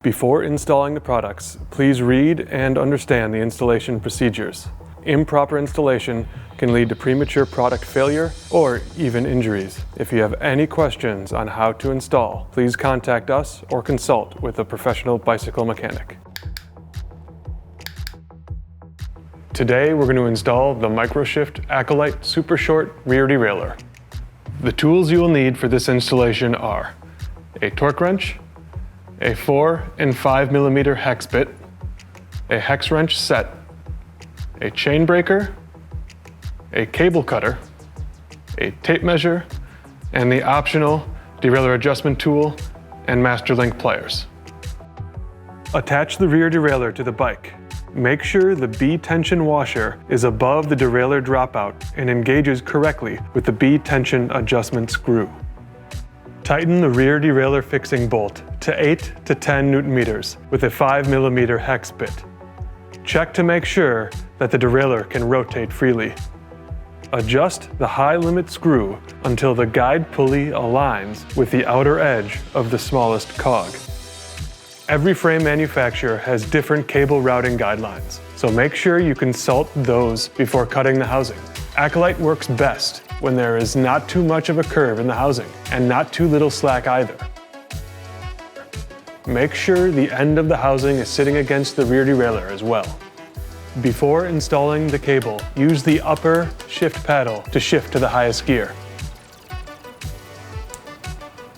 Before installing the products, please read and understand the installation procedures. Improper installation can lead to premature product failure or even injuries. If you have any questions on how to install, please contact us or consult with a professional bicycle mechanic. Today we're going to install the microSHIFT Acolyte Super Short rear derailleur. The tools you will need for this installation are a torque wrench, a 4 and 5 millimeter hex bit, a hex wrench set, a chain breaker, a cable cutter, a tape measure, and the optional derailleur adjustment tool and master link pliers. Attach the rear derailleur to the bike. Make sure the B-tension washer is above the derailleur dropout and engages correctly with the B-tension adjustment screw. Tighten the rear derailleur fixing bolt to 8 to 10 Newton meters with a 5 millimeter hex bit. Check to make sure that the derailleur can rotate freely. Adjust the high limit screw until the guide pulley aligns with the outer edge of the smallest cog. Every frame manufacturer has different cable routing guidelines, so make sure you consult those before cutting the housing. Acolyte works best when there is not too much of a curve in the housing and not too little slack either. Make sure the end of the housing is sitting against the rear derailleur as well. Before installing the cable, use the upper shift paddle to shift to the highest gear.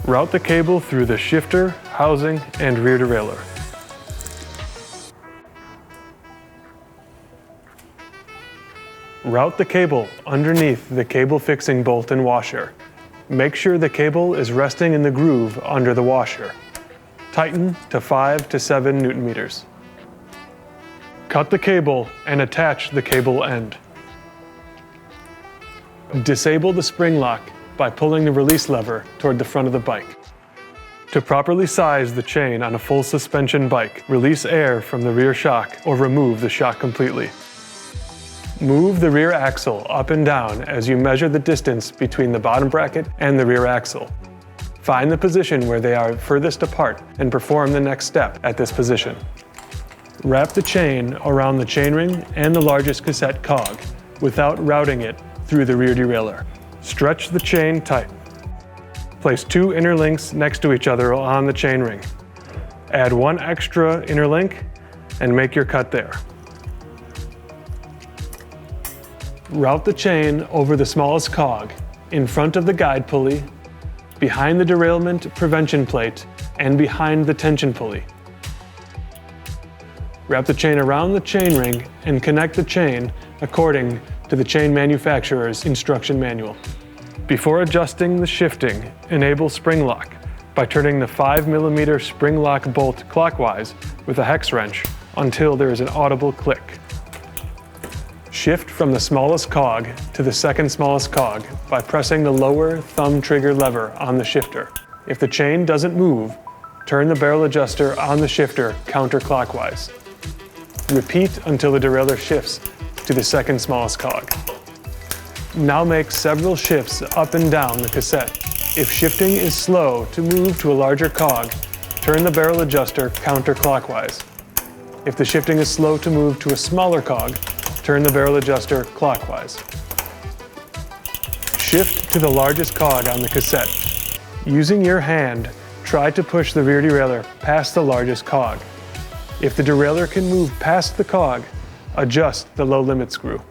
Route the cable through the shifter, housing, and rear derailleur. Route the cable underneath the cable fixing bolt and washer. Make sure the cable is resting in the groove under the washer. Tighten to 5 to 7 Newton meters. Cut the cable and attach the cable end. Disable the spring lock by pulling the release lever toward the front of the bike. To properly size the chain on a full suspension bike, release air from the rear shock or remove the shock completely. Move the rear axle up and down as you measure the distance between the bottom bracket and the rear axle. Find the position where they are furthest apart and perform the next step at this position. Wrap the chain around the chainring and the largest cassette cog without routing it through the rear derailleur. Stretch the chain tight. Place 2 inner links next to each other on the chainring. Add 1 extra inner link and make your cut there. Route the chain over the smallest cog, in front of the guide pulley, behind the derailment prevention plate, and behind the tension pulley. Wrap the chain around the chainring and connect the chain according to the chain manufacturer's instruction manual. Before adjusting the shifting, enable spring lock by turning the 5 millimeter spring lock bolt clockwise with a hex wrench until there is an audible click. Shift from the smallest cog to the second smallest cog by pressing the lower thumb trigger lever on the shifter. If the chain doesn't move, turn the barrel adjuster on the shifter counterclockwise. Repeat until the derailleur shifts to the second smallest cog. Now make several shifts up and down the cassette. If shifting is slow to move to a larger cog, turn the barrel adjuster counterclockwise. If the shifting is slow to move to a smaller cog, turn the barrel adjuster clockwise. Shift to the largest cog on the cassette. Using your hand, try to push the rear derailleur past the largest cog. If the derailleur can move past the cog, adjust the low limit screw.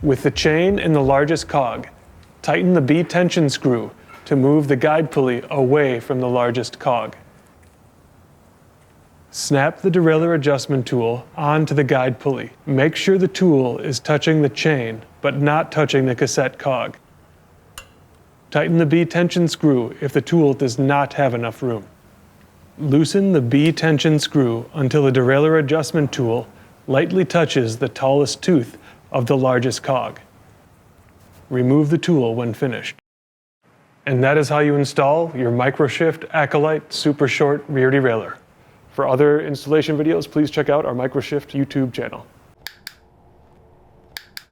With the chain in the largest cog, tighten the B-tension screw to move the guide pulley away from the largest cog. Snap the derailleur adjustment tool onto the guide pulley. Make sure the tool is touching the chain, but not touching the cassette cog. Tighten the B-tension screw if the tool does not have enough room. Loosen the B-tension screw until the derailleur adjustment tool lightly touches the tallest tooth of the largest cog. Remove the tool when finished. And that is how you install your microSHIFT Acolyte Super Short rear derailleur. For other installation videos, please check out our microSHIFT YouTube channel.